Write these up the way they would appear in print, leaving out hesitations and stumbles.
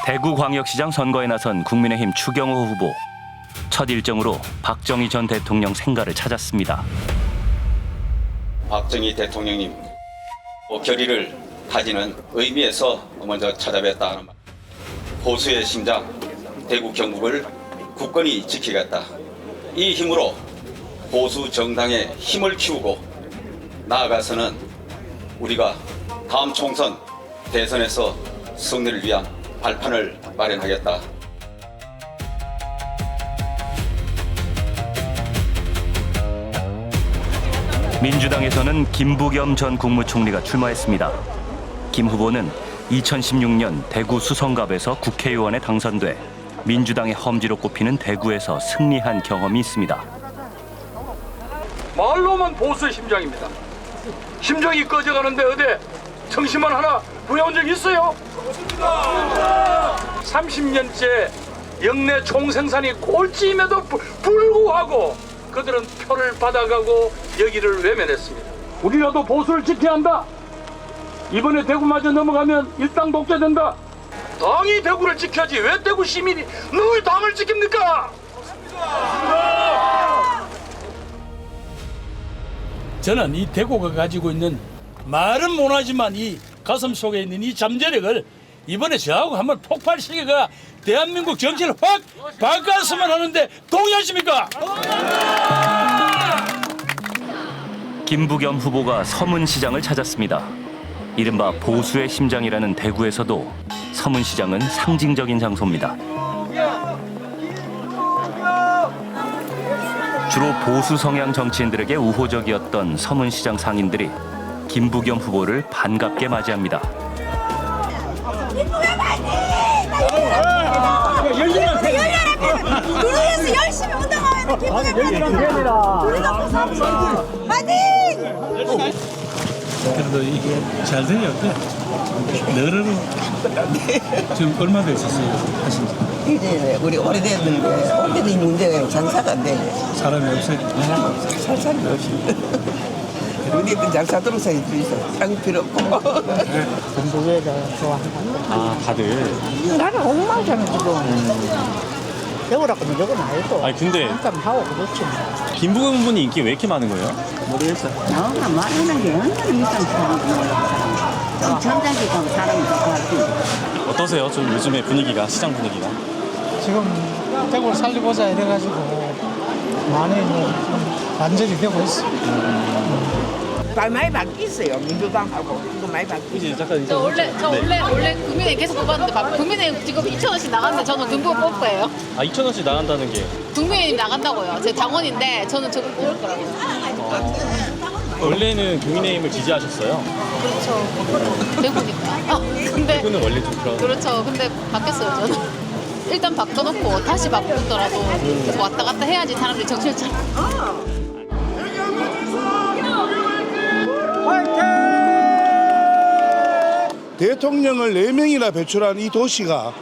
대구광역시장 선거에 나선 국민의힘 추경호 후보. 첫 일정으로 박정희 전 대통령 생가를 찾았습니다. 박정희 대통령님 결의를 가지는 의미에서 먼저 찾아뵙다 하는 말. 보수의 심장 대구 경북을 굳건히 지키겠다. 이 힘으로 보수 정당의 힘을 키우고 나아가서는 우리가 다음 총선 대선에서 승리를 위한 발판을 마련하겠다. 민주당에서는 김부겸 전 국무총리가 출마했습니다. 김 후보는 2016년 대구 수성갑에서 국회의원에 당선돼 민주당의 험지로 꼽히는 대구에서 승리한 경험이 있습니다. 말로만 보수의 심장입니다. 심장이 꺼져가는데 어디 청심환 하나 부여온 적 있어요? 30년째 영내 총생산이 꼴찌임에도 불구하고 그들은 표를 받아가고 여기를 외면했습니다. 우리라도 보수를 지켜야 한다. 이번에 대구마저 넘어가면 일당 독재된다. 당이 대구를 지켜야지 왜 대구 시민이 누구의 당을 지킵니까? 저는 이 대구가 가지고 있는 말은 못하지만 이 가슴 속에 있는 이 잠재력을 이번에 저하고 한번 폭발시켜가 대한민국 정치를 확 바꿨으면 하는데 동의하십니까? 김부겸 후보가 서문시장을 찾았습니다. 이른바 보수의 심장이라는 대구에서도 서문시장은 상징적인 장소입니다. 주로 보수 성향 정치인들에게 우호적이었던 서문시장 상인들이 김부겸 후보를 반갑게 맞이합니다. 그래서 열심히 운동하면 기분이 우리가 무섭죠. 파이팅! 그래도 이게 잘 돼요. 너르르 지금 얼마 됐었어요 하신지? 이제 우리 오래됐는데 오래도 이 문제가 장사가 안 돼. 사람이 없어요? 살 사람이 없습니다. 우리는 장사 들어서 있어. 장 필요 없고. 전북에서 좋아한다. 아, 다들. 나는 엉망이잖아 지금. 배우라고 무조건 알고. 아니 근데 잠깐 하고 그렇지. 김부겸 분이 인기 왜 이렇게 많은 거예요? 모르겠어. 나가 말하는 게 얼마나 이상 사람이 전자기가 사람이 좋아하지. 어떠세요? 좀 요즘에 분위기가, 시장 분위기가? 지금 대구를 살리고자 이래가지고 많이 반전이 되고 있어. 많이 바뀌었어요. 민주당하고 이거 많이 바뀌었어요. 이제 잠깐 저 원래 국민의힘 계속 뽑았는데 국민의힘 지금 2,000원씩 나갔는데 저는 김부겸 뽑을 거예요. 아 2,000원씩 나간다는 게 국민의힘 나간다고요. 제 당원인데 저는 저거 뽑을 거라고요. 원래는 국민의힘을 지지하셨어요? 그렇죠. 대구니까. 근데 대구는 원래 좀 그런. 그렇죠. 근데 바뀌었어요 저는. 일단 바꿔놓고 다시 바꾸더라도 왔다 갔다 해야지 사람들이 정신을 차려. 대통령을 4명이나 배출한 이 도시가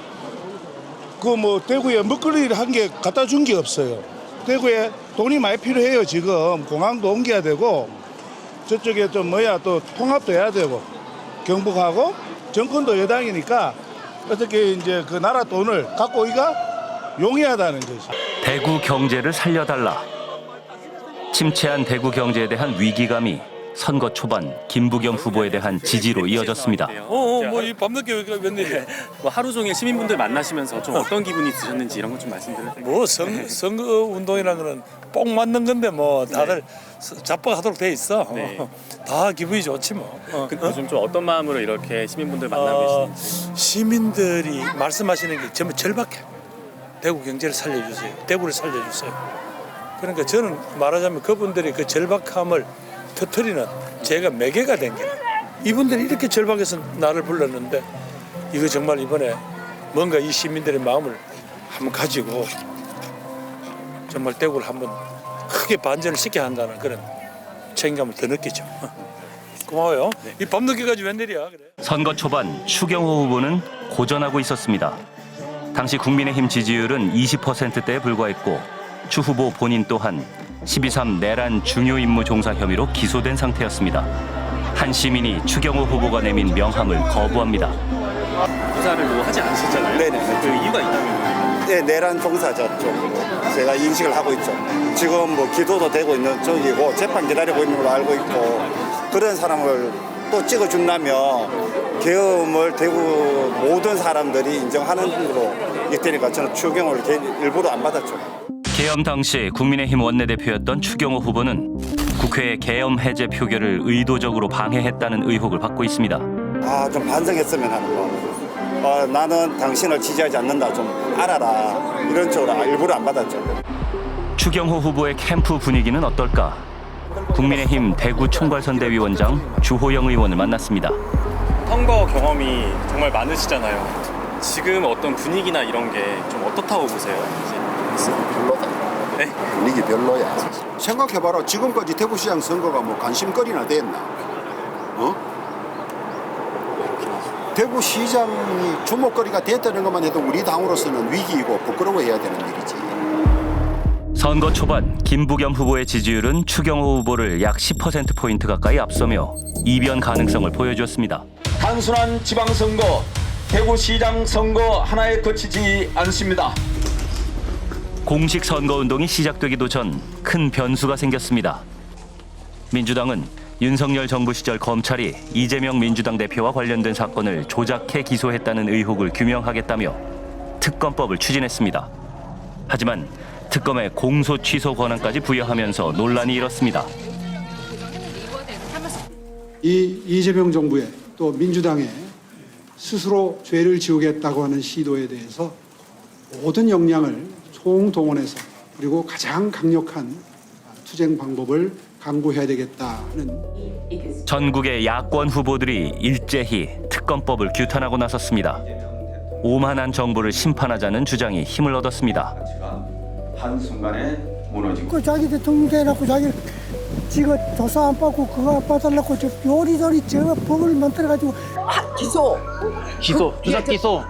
그 뭐 대구에 먹거리를 한 개 갖다 준 게 없어요. 대구에 돈이 많이 필요해요. 지금 공항도 옮겨야 되고 저쪽에 좀 또 통합도 해야 되고 경북하고 정권도 여당이니까 어떻게 이제 그 나라 돈을 갖고 오기가 용이하다는 거지. 대구 경제를 살려달라. 침체한 대구 경제에 대한 위기감이 선거 초반 김부겸 후보에 대한 지지로 이어졌습니다. 뭐 이 밤늦게 웬일이야? 뭐 하루 종일 시민분들 만나시면서 좀 어떤 기분이 드셨는지 이런 것 좀 말씀드려도 돼요? 뭐 선거 운동이라는 거는 뽕 맞는 건데 뭐 다들 자뻑하도록 돼 있어. 네. 다 기분이 좋지 뭐. 요즘 좀 어떤 마음으로 이렇게 시민분들 만나고 계시는지. 시민들이 말씀하시는 게 전부 절박해. 대구 경제를 살려주세요. 대구를 살려주세요. 그러니까 저는 말하자면 그분들이 그 절박함을 터뜨리는 제가 매개가 된 게 이분들이 이렇게 절박해서 나를 불렀는데 이거 정말 이번에 뭔가 이 시민들의 마음을 한번 가지고 정말 대구를 한번 크게 반전을 시켜야 한다는 그런 책임감을 더 느끼죠. 고마워요. 이 밤늦게까지 웬일이야. 그래. 선거 초반 추경호 후보는 고전하고 있었습니다. 당시 국민의힘 지지율은 20%대에 불과했고 추 후보 본인 또한 12.3 내란 중요 임무 종사 혐의로 기소된 상태였습니다. 한 시민이 추경호 후보가 내민 명함을 거부합니다. 조사를 뭐 하지 않으셨잖아요. 네네. 그 이유가 있다면? 네, 내란 종사자 쪽으로 제가 인식을 하고 있죠. 지금 뭐 기소도 되고 있는 쪽이고 재판 기다리고 있는 걸로 알고 있고 그런 사람을 또 찍어준다면 계엄을 대구 모든 사람들이 인정하는 걸로 있다니까 저는 추경을 일부러 안 받았죠. 계엄 당시 국민의힘 원내대표였던 추경호 후보는 국회의 계엄 해제 표결을 의도적으로 방해했다는 의혹을 받고 있습니다. 좀 반성했으면 하는 거. 나는 당신을 지지하지 않는다. 좀 알아라. 이런 쪽으로 일부러 안 받았죠. 추경호 후보의 캠프 분위기는 어떨까? 국민의힘 대구 총괄선대위원장 주호영 의원을 만났습니다. 선거 경험이 정말 많으시잖아요. 지금 어떤 분위기나 이런 게 좀 어떻다고 보세요? 별로다. 네? 분위기 별로야. 생각해봐라. 지금까지 대구시장 선거가 뭐 관심거리나 됐나? 대구시장이 주목거리가 됐다는 것만 해도 우리 당으로서는 위기이고 부끄러워해야 되는 일이지. 선거 초반 김부겸 후보의 지지율은 추경호 후보를 약 10%포인트 가까이 앞서며 이변 가능성을 보여주었습니다. 단순한 지방선거, 대구시장 선거 하나에 그치지 않습니다. 공식 선거운동이 시작되기도 전 큰 변수가 생겼습니다. 민주당은 윤석열 정부 시절 검찰이 이재명 민주당 대표와 관련된 사건을 조작해 기소했다는 의혹을 규명하겠다며 특검법을 추진했습니다. 하지만 특검에 공소 취소 권한까지 부여하면서 논란이 일었습니다. 이 이재명 정부의 또 민주당의 스스로 죄를 지우겠다고 하는 시도에 대해서 모든 역량을 총동원해서 그리고 가장 강력한 투쟁 방법을 강구해야 되겠다는 전국의 야권 후보들이 일제히 특검법을 규탄하고 나섰습니다. 오만한 정부를 심판하자는 주장이 힘을 얻었습니다. 한순간에 무너지고 그 자기 대통령 되라고 자기 지가 조사 안 받고 그거 안 받으려고 저 요리조리 저 법을 만들어가지고 기소 조작 기소.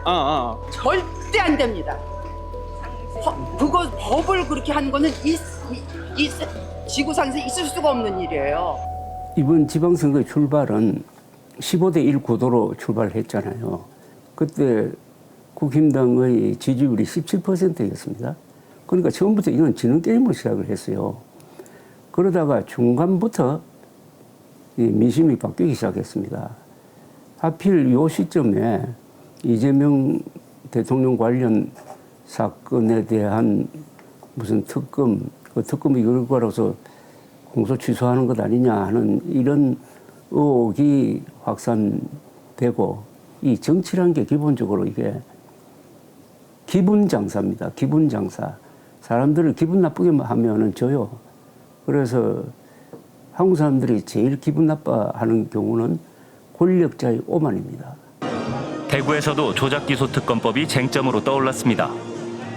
절대 안 됩니다. 그거 법을 그렇게 하는 거는 이 지구상에서 있을 수가 없는 일이에요. 이번 지방선거의 출발은 15대 1 구도로 출발했잖아요. 그때 국힘당의 지지율이 17%였습니다. 그러니까 처음부터 이건 지는 게임으로 시작을 했어요. 그러다가 중간부터 민심이 바뀌기 시작했습니다. 하필 이 시점에 이재명 대통령 관련 사건에 대한 무슨 특검, 그 특검이 이럴 거라서 공소 취소하는 것 아니냐 하는 이런 의혹이 확산되고 이 정치라는 게 기본적으로 이게 기분 장사입니다. 기분 장사. 사람들을 기분 나쁘게 하면은 져요. 그래서 한국 사람들이 제일 기분 나빠하는 경우는 권력자의 오만입니다. 대구에서도 조작기소 특검법이 쟁점으로 떠올랐습니다.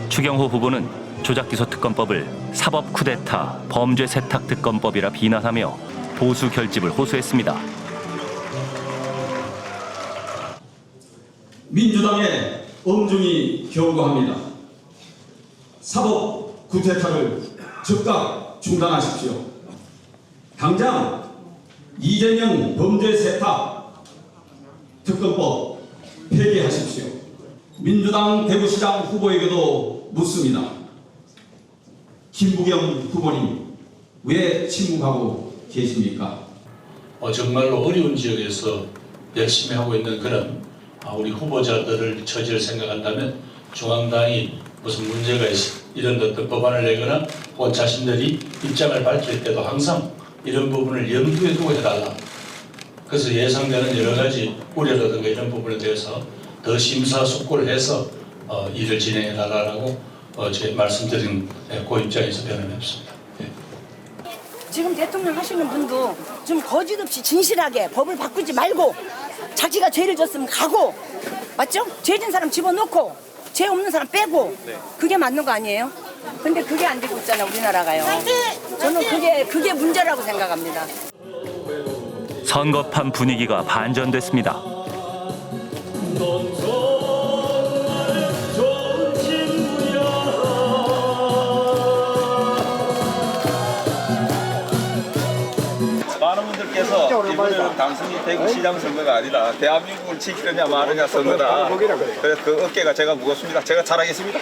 추경호 후보는 조작기소 특검법을 사법 쿠데타, 범죄 세탁 특검법이라 비난하며 보수 결집을 호소했습니다. 민주당에 엄중히 경고합니다. 사법 쿠데타를 즉각 중단하십시오. 당장 이재명 범죄 세탁 특검법 폐기하십시오. 민주당 대구시장 후보에게도 묻습니다. 김부겸 후보님, 왜 침묵하고 계십니까? 정말로 어려운 지역에서 열심히 하고 있는 그런 우리 후보자들을 처지를 생각한다면 중앙당이 무슨 문제가 있어 이런 어떤 법안을 내거나 혹은 자신들이 입장을 밝힐 때도 항상 이런 부분을 염두에 두고 해달라. 그래서 예상되는 여러 가지 우려라든가 이런 부분에 대해서 더 심사숙고를 해서 일을 진행해달라고 제 말씀드린 그 입장에서 변함이 없습니다. 지금 대통령 하시는 분도 좀 거짓없이 진실하게 법을 바꾸지 말고 자기가 죄를 졌으면 가고 맞죠? 죄진 사람 집어넣고 죄 없는 사람 빼고 그게 맞는 거 아니에요? 근데 그게 안 되고 있잖아 우리나라가요. 저는 그게 문제라고 생각합니다. 선거판 분위기가 반전됐습니다. 많은 분들이 여러분들께서 이번에는 단순히 대구시장 선거가 아니라 대한민국을 지키느냐 마느냐 선거다. 그래서 그 어깨가 제가 무겁습니다. 제가 잘하겠습니다.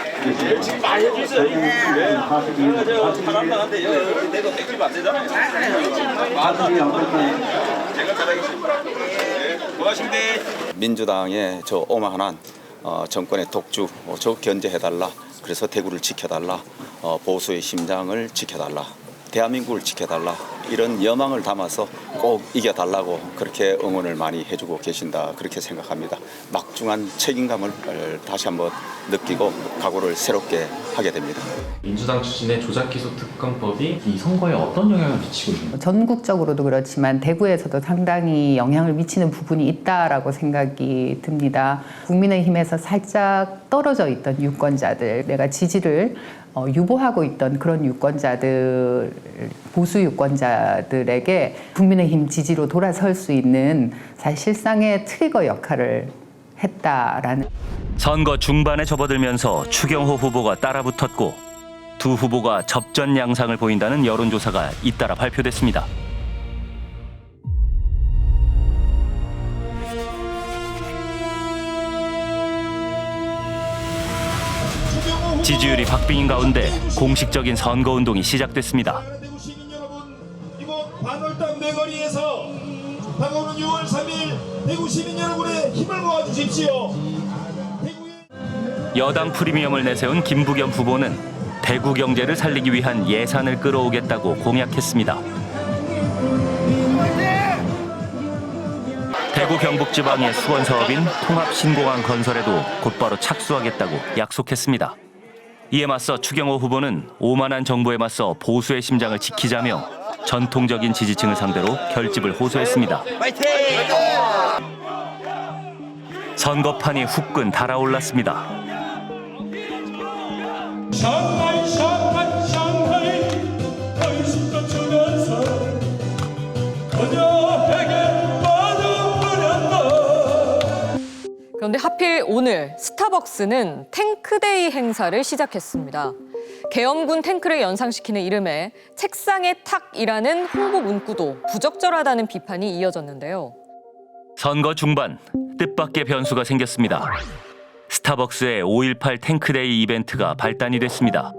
열심히 많이 해주세요. 제가 사람들한테 여기 내도 뺏기면 안 되잖아요. 제가 잘하겠습니다. 고맙습니다. 민주당의 저 오만한 정권의 독주, 저 견제해달라. 그래서 대구를 지켜달라. 보수의 심장을 지켜달라. 대한민국을 지켜달라. 이런 여망을 담아서 꼭 이겨달라고 그렇게 응원을 많이 해주고 계신다. 그렇게 생각합니다. 막중한 책임감을 다시 한번 느끼고 각오를 새롭게 하게 됩니다. 민주당 출신의 조작기소특검법이 이 선거에 어떤 영향을 미치고 있나요? 전국적으로도 그렇지만 대구에서도 상당히 영향을 미치는 부분이 있다라고 생각이 듭니다. 국민의힘에서 살짝 떨어져 있던 유권자들, 내가 지지를 유보하고 있던 그런 유권자들, 보수 유권자들에게 국민의힘 지지로 돌아설 수 있는 사실상의 트리거 역할을 했다라는. 선거 중반에 접어들면서 추경호 후보가 따라붙었고 두 후보가 접전 양상을 보인다는 여론조사가 잇따라 발표됐습니다. 지지율이 박빙인 가운데 공식적인 선거운동이 시작됐습니다. 이곳 반월당 내거리에서 다가오는 6월 3일 대구 시민 여러분의 힘을 모아주십시오. 여당 프리미엄을 내세운 김부겸 후보는 대구 경제를 살리기 위한 예산을 끌어오겠다고 공약했습니다. 대구 경북지방의 수원 사업인 통합신공항 건설에도 곧바로 착수하겠다고 약속했습니다. 이에 맞서 추경호 후보는 오만한 정부에 맞서 보수의 심장을 지키자며 전통적인 지지층을 상대로 결집을 호소했습니다. 선거판이 후끈 달아올랐습니다. 그런데 하필 오늘 스타벅스는 탱크데이 행사를 시작했습니다. 계엄군 탱크를 연상시키는 이름에 책상의 탁이라는 홍보 문구도 부적절하다는 비판이 이어졌는데요. 선거 중반 뜻밖의 변수가 생겼습니다. 스타벅스의 5.18 탱크데이 이벤트가 발단이 됐습니다.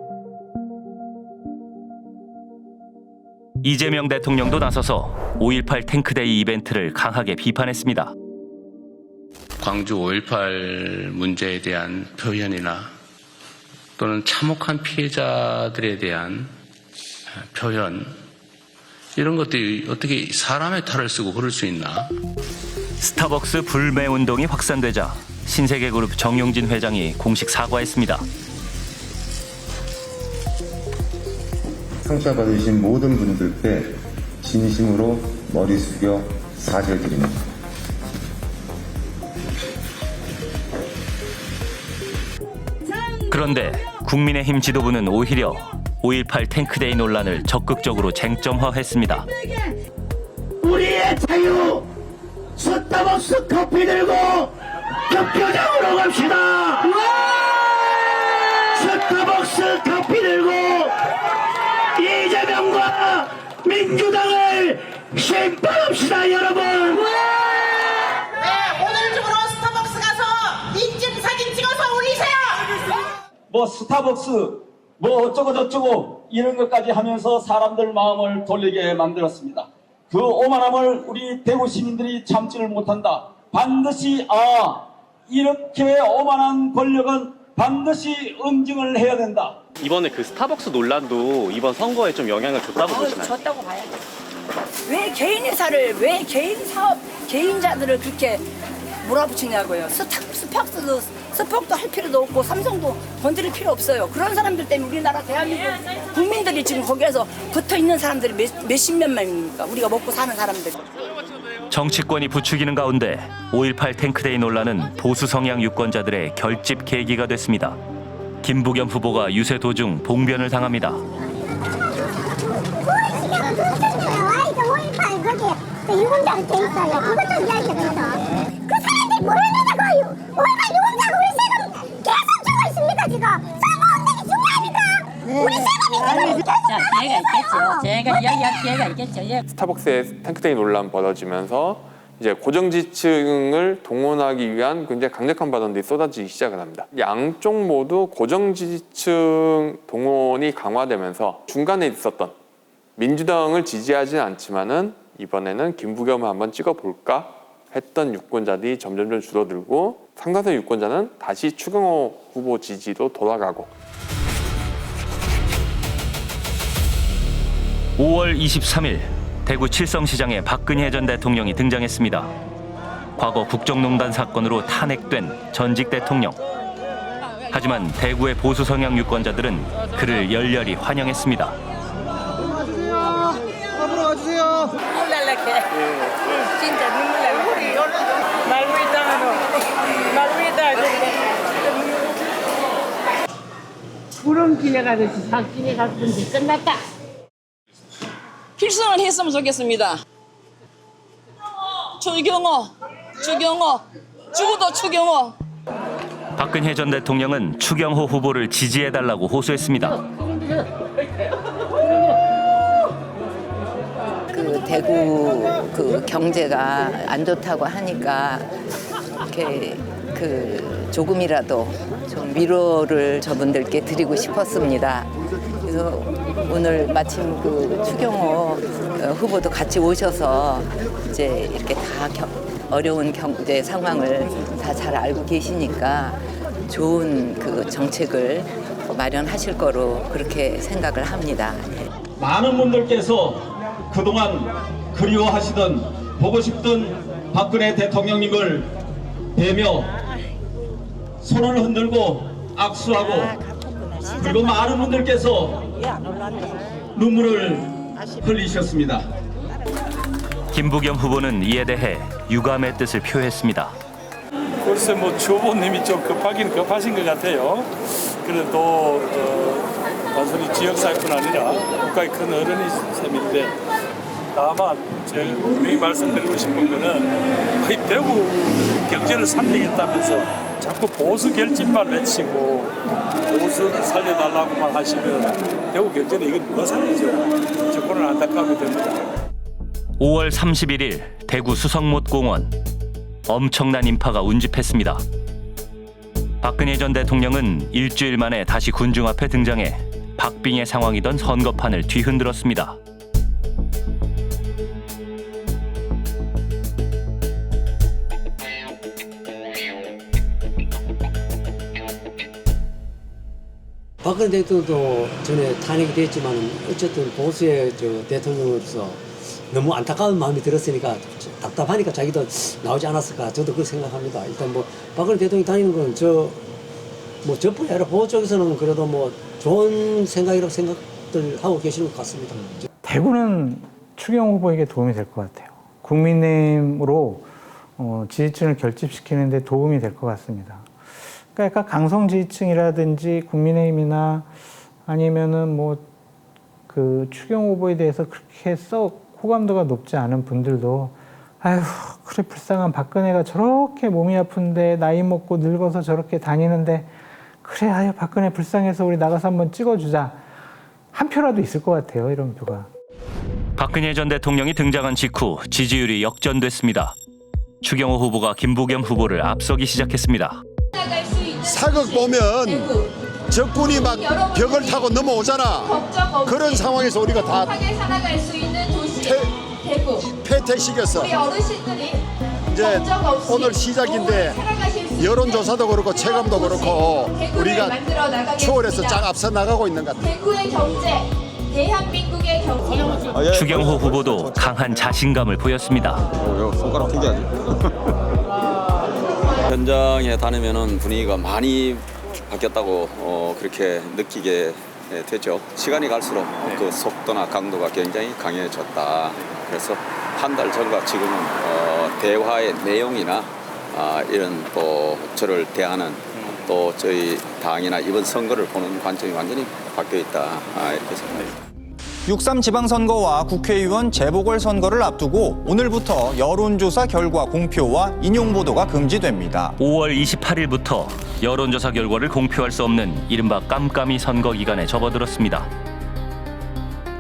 이재명 대통령도 나서서 5.18 탱크데이 이벤트를 강하게 비판했습니다. 광주 5.18 문제에 대한 표현이나 또는 참혹한 피해자들에 대한 표현, 이런 것들이 어떻게 사람의 탈을 쓰고 그럴 수 있나? 스타벅스 불매 운동이 확산되자 신세계그룹 정용진 회장이 공식 사과했습니다. 상처 받으신 모든 분들께 진심으로 머리 숙여 사죄드립니다. 그런데 국민의힘 지도부는 오히려 5.18 탱크데이 논란을 적극적으로 쟁점화했습니다. 우리의 자유! 스타벅스 커피 들고 격표장으로 갑시다! 스타벅스 커피 들고 이재명과 민주당을 심판합시다, 여러분! 오늘 중으로 스타벅스 가서 인증 사진 찍어서 올리세요! 뭐 스타벅스 뭐 어쩌고 저쩌고 이런 것까지 하면서 사람들 마음을 돌리게 만들었습니다. 그 오만함을 우리 대구 시민들이 참지를 못한다. 반드시 이렇게 오만한 권력은 반드시 응징을 해야 된다. 이번에 그 스타벅스 논란도 이번 선거에 좀 영향을 줬다고 보시나요? 줬다고 봐야죠. 왜 개인 회사를, 왜 개인 사업, 개인자들을 그렇게 몰아붙이냐고요. 스팍도 할 필요도 없고 삼성도 건드릴 필요 없어요. 그런 사람들 때문에 우리나라 대한민국 국민들이 지금 거기에서 붙어있는 사람들이 몇십몇 명입니까? 우리가 먹고 사는 사람들. 정치권이 부추기는 가운데 5.18 탱크데이 논란은 보수 성향 유권자들의 결집 계기가 됐습니다. 김부겸 후보가 유세 도중 봉변을 당합니다. 5.18 거기에 유공자로 돼 있어요. 그것도 이야기해요. 그 사람들이 뭘 하냐고 5.18 유공자고 우리 세금 계속 주고 있습니다. 지금 선거운동이 중요합니까? 네, 기회가 있겠죠. 제가 이야기할 기회가 있겠죠. 예. 스타벅스의 탱크데이 논란 벌어지면서 이제 고정지층을 동원하기 위한 굉장히 강력한 발언들이 쏟아지기 시작을 합니다. 양쪽 모두 고정지층 동원이 강화되면서 중간에 있었던 민주당을 지지하지는 않지만은 이번에는 김부겸을 한번 찍어볼까 했던 유권자들이 점점 줄어들고 상당수 유권자는 다시 추경호 후보 지지로 돌아가고 5월 23일 대구 칠성시장에 박근혜 전 대통령이 등장했습니다. 과거 국정농단 사건으로 탄핵된 전직 대통령. 하지만 대구의 보수 성향 유권자들은 그를 열렬히 환영했습니다. 앞으로 와주세요. 눈물 날라게. 진짜 눈물 날라. 우리 말고 있다가는 말고 있다. 구름 지나가듯이 싹 지나갔는데 끝났다. 필승을 했으면 좋겠습니다. 추경호, 죽어도 추경호. 박근혜 전 대통령은 추경호 후보를 지지해달라고 호소했습니다. 그 대구 그 경제가 안 좋다고 하니까 이렇게 그 조금이라도 좀 위로를 저분들께 드리고 싶었습니다. 그래서 오늘 마침 그 추경호 후보도 같이 오셔서 이제 이렇게 다 어려운 경제 상황을 다 잘 알고 계시니까 좋은 그 정책을 마련하실 거로 그렇게 생각을 합니다. 많은 분들께서 그동안 그리워하시던 보고 싶던 박근혜 대통령님을 뵈며 손을 흔들고 악수하고 그리고 많은 분들께서 눈물을 흘리셨습니다. 김부겸 후보는 이에 대해 유감의 뜻을 표했습니다. 글쎄 뭐 주호보님이 좀 급하긴 급하신 것 같아요. 그래도 단순히 지역사회뿐 아니라 국가의 큰 어른이 셈인데 다만 제가 분명히 말씀드리고 싶은 거는 거의 대구 경제를 살리겠다면서 자꾸 보수 결집만 외치고 보수를 살려달라고만 하시면 대구 경제는 이건 누가 살리죠. 정권을 안타까우게 됩니다. 5월 31일 대구 수성못공원. 엄청난 인파가 운집했습니다. 박근혜 전 대통령은 일주일 만에 다시 군중 앞에 등장해 박빙의 상황이던 선거판을 뒤흔들었습니다. 박근혜 대통령도 전에 탄핵이 됐지만 어쨌든 보수의 대통령으로서 너무 안타까운 마음이 들었으니까 답답하니까 자기도 나오지 않았을까 저도 그렇게 생각합니다. 일단 뭐 박근혜 대통령이 다니는 건 저뿐이 아니라 보수 쪽에서는 그래도 뭐 좋은 생각이라고 생각들 하고 계시는 것 같습니다. 대구는 추경호 후보에게 도움이 될 것 같아요. 국민의힘으로 지지층을 결집시키는 데 도움이 될 것 같습니다. 그러니까 강성 지지층이라든지 국민의힘이나 아니면은 뭐 그 추경호 후보에 대해서 그렇게 썩 호감도가 높지 않은 분들도 아휴 그래 불쌍한 박근혜가 저렇게 몸이 아픈데 나이 먹고 늙어서 저렇게 다니는데 그래 아유 박근혜 불쌍해서 우리 나가서 한번 찍어주자 한 표라도 있을 것 같아요. 이런 표가. 박근혜 전 대통령이 등장한 직후 지지율이 역전됐습니다. 추경호 후보가 김부겸 후보를 앞서기 시작했습니다. 사극 보면 적군이 막 벽을 타고 넘어오잖아. 그런 상황에서 우리가 다 패퇴시켰어. 이제 오늘 시작인데 여론조사도 그렇고 체감도 그렇고 우리가 추월해서 쫙 앞서 나가고 있는 것 같아요. 대구의 경제, 대한민국의 경제. 추경호 후보도 강한 자신감을 보였습니다. 손가락 투기하지. 현장에 다니면은 분위기가 많이 바뀌었다고 그렇게 느끼게 됐죠. 시간이 갈수록 그 속도나 강도가 굉장히 강해졌다. 그래서 한 달 전과 지금은 대화의 내용이나 이런 또 저를 대하는 또 저희 당이나 이번 선거를 보는 관점이 완전히 바뀌어 있다. 이렇게 생각합니다. 6.3 지방선거와 국회의원 재보궐선거를 앞두고 오늘부터 여론조사 결과 공표와 인용 보도가 금지됩니다. 5월 28일부터 여론조사 결과를 공표할 수 없는 이른바 깜깜이 선거 기간에 접어들었습니다.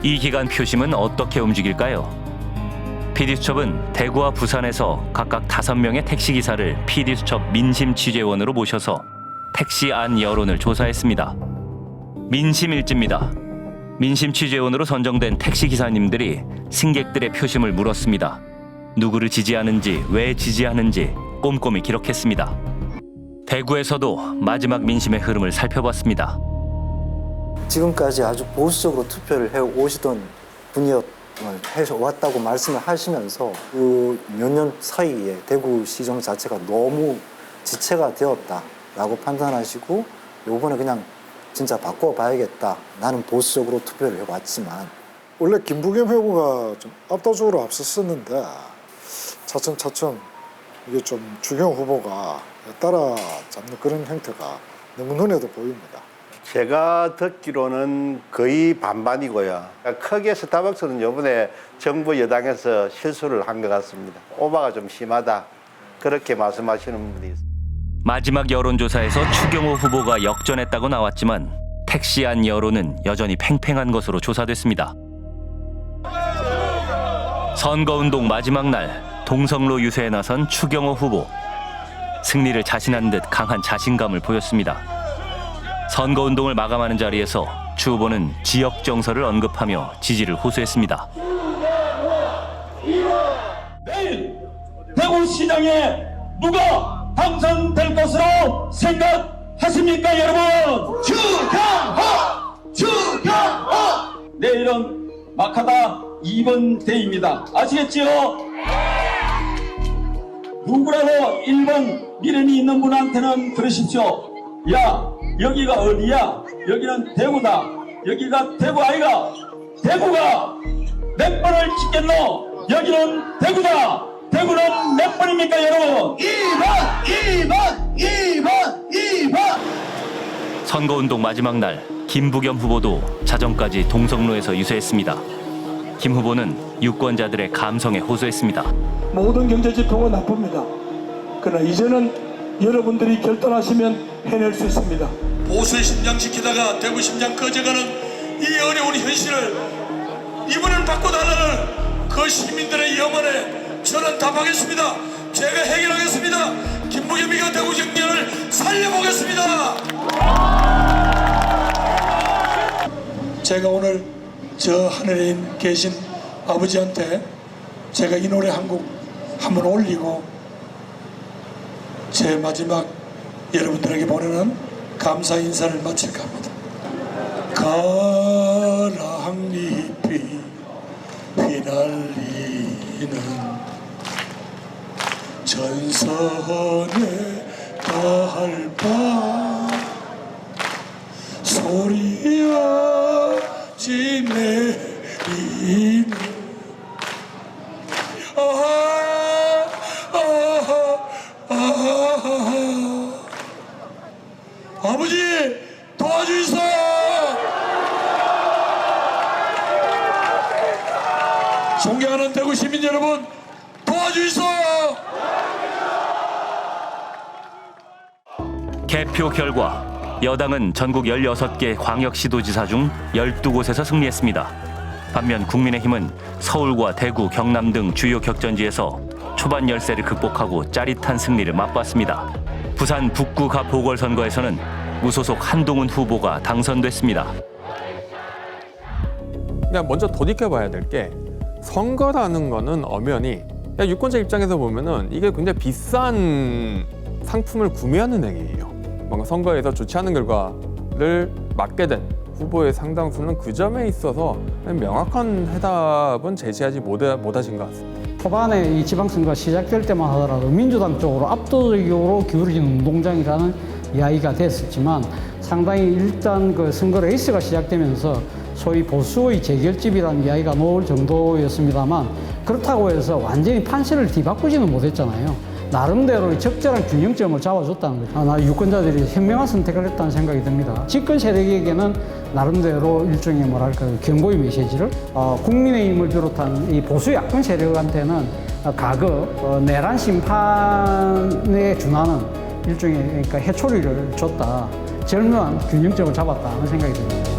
이 기간 표심은 어떻게 움직일까요? PD수첩은 대구와 부산에서 각각 5명의 택시기사를 PD수첩 민심취재원으로 모셔서 택시 안 여론을 조사했습니다. 민심일지입니다. 민심취재원으로 선정된 택시기사님들이 승객들의 표심을 물었습니다. 누구를 지지하는지, 왜 지지하는지 꼼꼼히 기록했습니다. 대구에서도 마지막 민심의 흐름을 살펴봤습니다. 지금까지 아주 보수적으로 투표를 해오시던 분이었 해왔다고 말씀을 하시면서 그 몇 년 사이에 대구시정 자체가 너무 지체가 되었다라고 판단하시고 요번에 그냥 진짜 바꿔봐야겠다. 나는 보수적으로 투표를 해왔지만 원래 김부겸 후보가 좀 압도적으로 앞섰었는데 차츰 이게 좀 주경 후보가 따라잡는 그런 형태가 너무 눈에도 보입니다. 제가 듣기로는 거의 반반이고요. 크게 스타벅스는 이번에 정부 여당에서 실수를 한 것 같습니다. 오바가 좀 심하다. 그렇게 말씀하시는 분이 있습니다. 마지막 여론조사에서 추경호 후보가 역전했다고 나왔지만 택시 안 여론은 여전히 팽팽한 것으로 조사됐습니다. 선거운동 마지막 날 동성로 유세에 나선 추경호 후보. 승리를 자신한 듯 강한 자신감을 보였습니다. 선거운동을 마감하는 자리에서 추 후보는 지역 정서를 언급하며 지지를 호소했습니다. 내일 대구시장에 누가 당선될 것으로 생각하십니까, 여러분? 추경호! 내일은 마카다 2번 대입니다. 아시겠지요? 누구라도 1번 미련이 있는 분한테는 들으십시오. 야, 여기가 어디야? 여기는 대구다. 여기가 대구 아이가? 대구가 몇 번을 찍겠노? 여기는 대구다. 대구는 몇 번입니까, 여러분? 2번! 선거운동 마지막 날 김부겸 후보도 자정까지 동성로에서 유세했습니다. 김 후보는 유권자들의 감성에 호소했습니다. 모든 경제 지표가 나쁩니다. 그러나 이제는 여러분들이 결단하시면 해낼 수 있습니다. 보수의 심장 지키다가 대구 심장 꺼져가는 이 어려운 현실을 이번엔 바꿔달라는 그 시민들의 염원에 저는 답하겠습니다. 제가 해결하겠습니다. 김부겸이가 대구 경제를 살려보겠습니다. 제가 오늘 저 하늘에 계신 아버지한테 제가 이 노래 한 곡 한번 올리고 제 마지막 여러분들에게 보내는 감사 인사를 마칠까 합니다. 가랑잎이 휘날리는 전선의 달밤 소리하지 내리는 아버지 도와주이소. 존경하는 대구 시민 여러분 도와주이소. 개표 결과 여당은 전국 16개 광역시도지사 중 12곳에서 승리했습니다. 반면 국민의힘은 서울과 대구, 경남 등 주요 격전지에서 초반 열세를 극복하고 짜릿한 승리를 맛봤습니다. 부산 북구가 보궐선거에서는 무소속 한동훈 후보가 당선됐습니다. 그냥 먼저 돌이켜봐야 될 게 선거라는 거는 엄연히 유권자 입장에서 보면은 이게 굉장히 비싼 상품을 구매하는 행위예요. 뭔가 선거에서 좋지 않은 결과를 맞게 된 후보의 상당수는 그 점에 있어서 명확한 해답은 제시하지 못하신 것 같습니다. 초반에 이 지방선거가 시작될 때만 하더라도 민주당 쪽으로 압도적으로 기울어진 운동장이라는 이야기가 됐었지만 상당히 일단 그 선거 레이스가 시작되면서 소위 보수의 재결집이라는 이야기가 나올 정도였습니다만 그렇다고 해서 완전히 판세를 뒤바꾸지는 못했잖아요. 나름대로 적절한 균형점을 잡아줬다는 거죠. 나 유권자들이 현명한 선택을 했다는 생각이 듭니다. 집권 세력에게는 나름대로 일종의 뭐랄까 경고의 메시지를, 국민의힘을 비롯한 이 보수 야권 세력한테는 과거 내란 심판에 준하는 일종의 그러니까 해초리를 줬다. 절묘한 균형점을 잡았다는 생각이 듭니다.